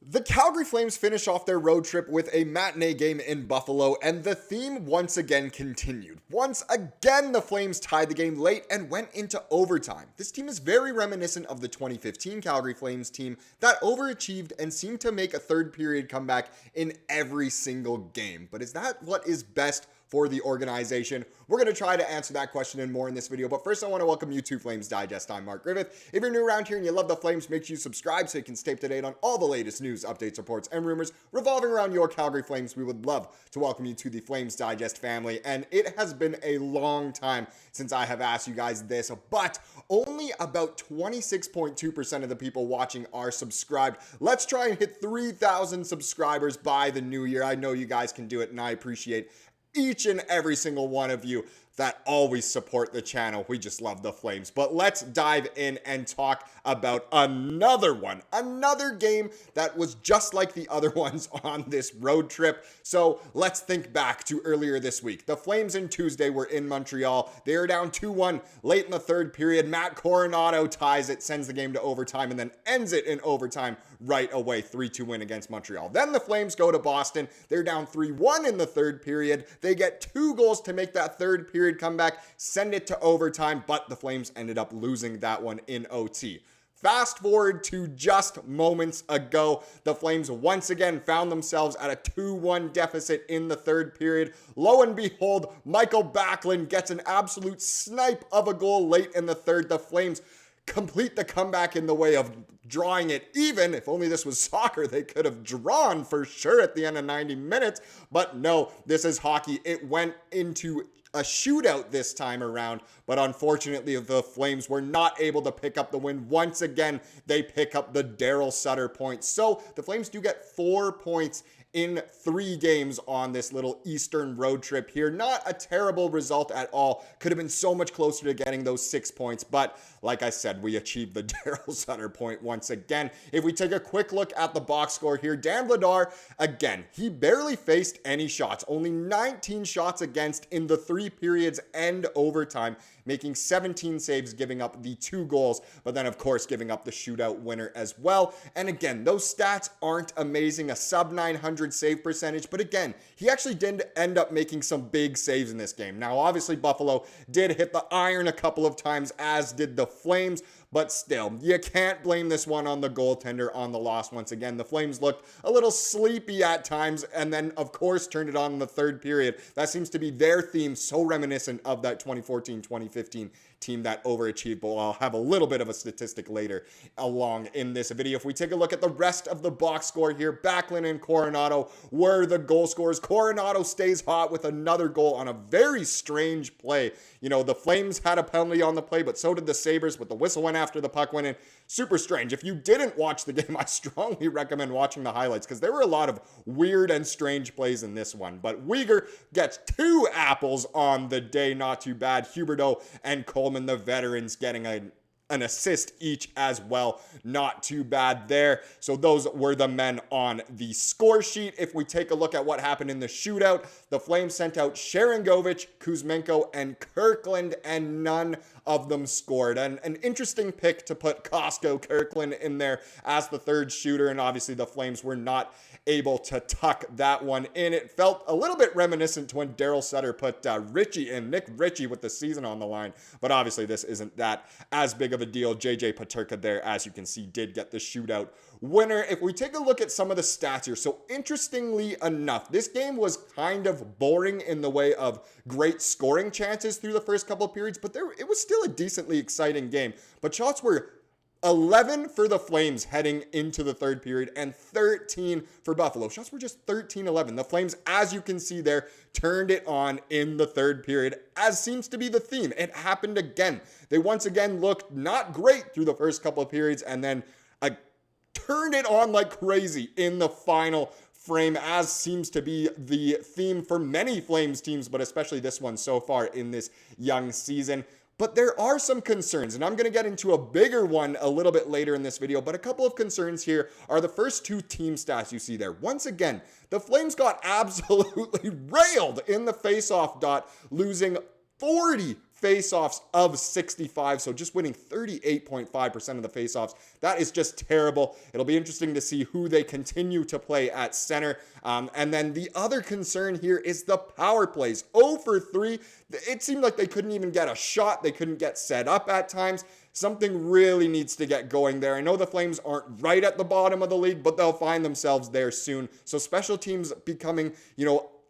The Calgary Flames finish off their road trip with a matinee game in Buffalo, and the theme once again continued. Once again, the Flames tied the game late and went into overtime. This team is very reminiscent of the 2015 Calgary Flames team that overachieved and seemed to make a third period comeback in every single game. But is that what is best for the organization? We're going to try to answer that question and more in this video. But first, I want to welcome you to Flames Digest. I'm Mark Griffith. If you're new around here and you love the Flames, make sure you subscribe so you can stay up to date on all the latest news, updates, reports, and rumors revolving around your Calgary Flames. We would love to welcome you to the Flames Digest family. And it has been a long time since I have asked you guys this, but only about 26.2% of the people watching are subscribed. Let's try and hit 3,000 subscribers by the new year. I know you guys can do it, and I appreciate each and every single one of you that always support the channel. We just love the Flames. But let's dive in and talk about another game that was just like the other ones on this road trip. So let's think back to earlier this week. The Flames in Tuesday were in Montreal. They are down 2-1 late in the third period. Matt Coronado ties it, sends the game to overtime, and then ends it in overtime right away. 3-2 win against Montreal. Then the Flames go to Boston. They're down 3-1 in the third period. They get 2 goals to make that third period comeback, send it to overtime, but the Flames ended up losing that one in OT. Fast forward to just moments ago, the Flames once again found themselves at a 2-1 deficit in the third period. Lo and behold, Michael Backlund gets an absolute snipe of a goal late in the third. The Flames complete the comeback in the way of drawing it even. If only this was soccer, they could have drawn for sure at the end of 90 minutes. But no, this is hockey. It went into a shootout this time around, but unfortunately the Flames were not able to pick up the win. Once again, they pick up the Daryl Sutter points. So the Flames do get 4 points in 3 games on this little Eastern road trip here. Not a terrible result at all. Could have been so much closer to getting those 6 points, but like I said, we achieved the Daryl Sutter point once again. If we take a quick look at the box score here, Dan Vladar, again, he barely faced any shots. Only 19 shots against in the 3 periods and overtime, making 17 saves, giving up the 2 goals, but then of course giving up the shootout winner as well. And again, those stats aren't amazing, a sub 900 save percentage, but again, he actually did end up making some big saves in this game. Now, obviously, Buffalo did hit the iron a couple of times, as did the Flames, but still, you can't blame this one on the goaltender on the loss. Once again, the Flames looked a little sleepy at times, and then, of course, turned it on in the third period. That seems to be their theme, so reminiscent of that 2014-2015 team that overachieved. But I'll have a little bit of a statistic later along in this video. If we take a look at the rest of the box score here, Backlund and Coronado were the goal scorers. Coronado stays hot with another goal on a very strange play. You know, the Flames had a penalty on the play, but so did the Sabres, but the whistle went after the puck went in. Super strange. If you didn't watch the game, I strongly recommend watching the highlights because there were a lot of weird and strange plays in this one. But Weegar gets 2 apples on the day. Not too bad. Huberdeau and Coleman, the veterans, getting an assist each as well. Not too bad there. So those were the men on the score sheet. If we take a look at what happened in the shootout, the Flames sent out Sharangovich, Kuzmenko, and Kirkland, and none of them scored. And an interesting pick to put Costco Kirkland in there as the third shooter, and obviously the Flames were not able to tuck that one in. It felt a little bit reminiscent to when Daryl Sutter put Nick Ritchie with the season on the line, but obviously this isn't that as big of a deal. JJ Peterka there, as you can see, did get the shootout winner. If we take a look at some of the stats here, so interestingly enough, this game was kind of boring in the way of great scoring chances through the first couple of periods, but it was still a decently exciting game. But shots were 11 for the Flames heading into the third period and 13 for Buffalo. Shots were just 13-11. The Flames, as you can see there, turned it on in the third period, as seems to be the theme. It happened again. They once again looked not great through the first couple of periods and then turned it on like crazy in the final frame, as seems to be the theme for many Flames teams, but especially this one so far in this young season. But there are some concerns, and I'm going to get into a bigger one a little bit later in this video, but a couple of concerns here are the first 2 team stats you see there. Once again, the Flames got absolutely railed in the faceoff dot, losing 40 faceoffs of 65, so just winning 38.5% of the faceoffs. That is just terrible. It'll be interesting to see who they continue to play at center. And then the other concern here is the power plays. 0 for 3. It seemed like they couldn't even get a shot. They couldn't get set up at times. Something really needs to get going there. I know the Flames aren't right at the bottom of the league, but they'll find themselves there soon. So special teams becoming,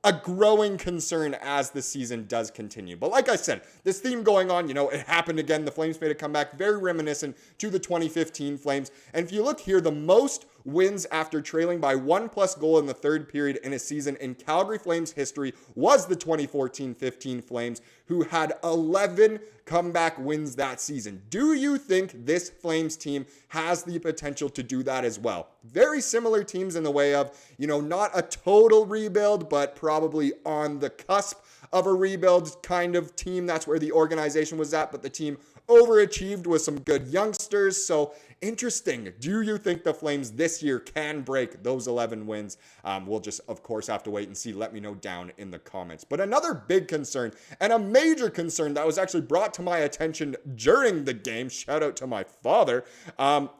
a growing concern as the season does continue. But like I said, this theme going on, it happened again. The Flames made a comeback, very reminiscent to the 2015 Flames. And if you look here, the most wins after trailing by 1+ goal in the third period in a season in Calgary Flames history was the 2014-15 Flames, who had 11 comeback wins that season. Do you think this Flames team has the potential to do that as well? Very similar teams in the way of, not a total rebuild, but probably on the cusp of a rebuild kind of team. That's where the organization was at, but the team overachieved with some good youngsters. So interesting. Do you think the Flames this year can break those 11 wins? We'll just, of course, have to wait and see. Let me know down in the comments. But another big concern, and a major concern that was actually brought to my attention during the game, shout out to my father,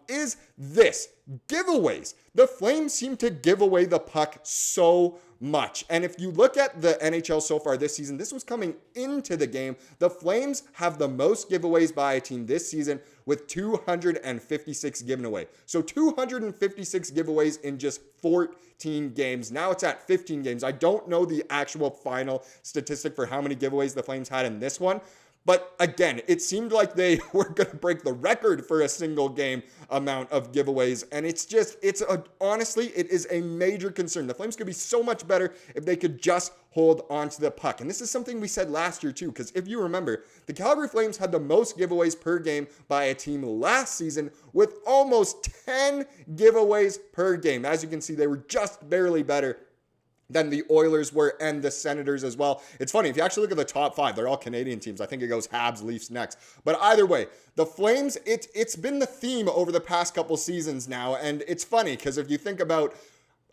is this: giveaways. The Flames seem to give away the puck so much. And if you look at the NHL so far this season, this was coming into the game. The Flames have the most giveaways by a team this season with 256 given away. So 256 giveaways in just 14 games. Now it's at 15 games. I don't know the actual final statistic for how many giveaways the Flames had in this one. But again, it seemed like they were going to break the record for a single game amount of giveaways. And honestly, it is a major concern. The Flames could be so much better if they could just hold onto the puck. And this is something we said last year too, because if you remember, the Calgary Flames had the most giveaways per game by a team last season with almost 10 giveaways per game. As you can see, they were just barely better than the Oilers were and the Senators as well. It's funny, if you actually look at the top 5, they're all Canadian teams. I think it goes Habs, Leafs next. But either way, the Flames, it's been the theme over the past couple seasons now. And it's funny because if you think about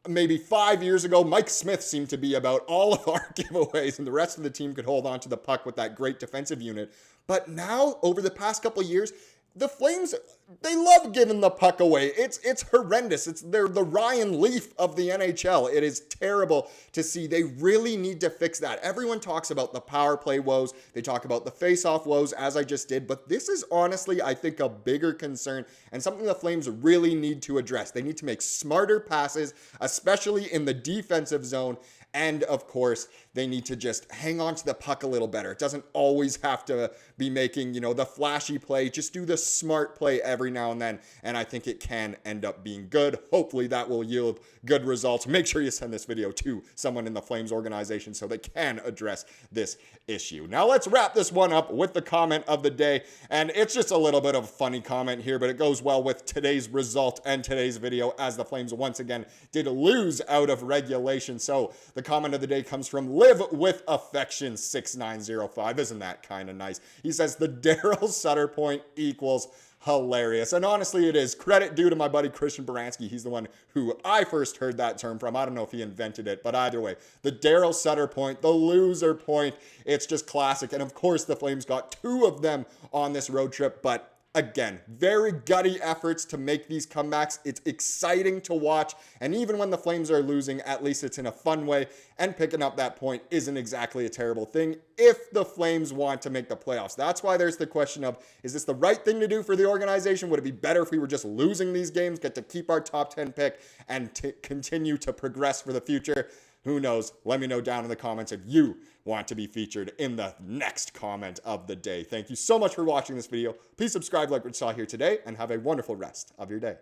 maybe 5 years ago, Mike Smith seemed to be about all of our giveaways and the rest of the team could hold on to the puck with that great defensive unit. But now, over the past couple years, the Flames, they love giving the puck away. It's horrendous. They're the Ryan Leaf of the NHL. It is terrible to see. They really need to fix that. Everyone talks about the power play woes. They talk about the face-off woes, as I just did. But this is honestly, I think, a bigger concern and something the Flames really need to address. They need to make smarter passes, especially in the defensive zone. And of course, they need to just hang on to the puck a little better. It doesn't always have to be making, the flashy play. Just do the smart play every now and then. And I think it can end up being good. Hopefully that will yield good results. Make sure you send this video to someone in the Flames organization so they can address this issue. Now let's wrap this one up with the comment of the day. And it's just a little bit of a funny comment here, but it goes well with today's result and today's video as the Flames once again did lose out of regulation. So the comment of the day comes from Live With Affection 6905. Isn't that kind of nice? He says the Daryl Sutter point equals hilarious. And honestly, it is. Credit due to my buddy Christian Baranski. He's the one who I first heard that term from. I don't know if he invented it, but either way, the Daryl Sutter point, the loser point, it's just classic. And of course, the Flames got 2 of them on this road trip, but again, very gutty efforts to make these comebacks. It's exciting to watch. And even when the Flames are losing, at least it's in a fun way. And picking up that point isn't exactly a terrible thing if the Flames want to make the playoffs. That's why there's the question of, is this the right thing to do for the organization? Would it be better if we were just losing these games, get to keep our top 10 pick, and continue to progress for the future? Who knows? Let me know down in the comments if you want to be featured in the next comment of the day. Thank you so much for watching this video. Please subscribe like we saw here today and have a wonderful rest of your day.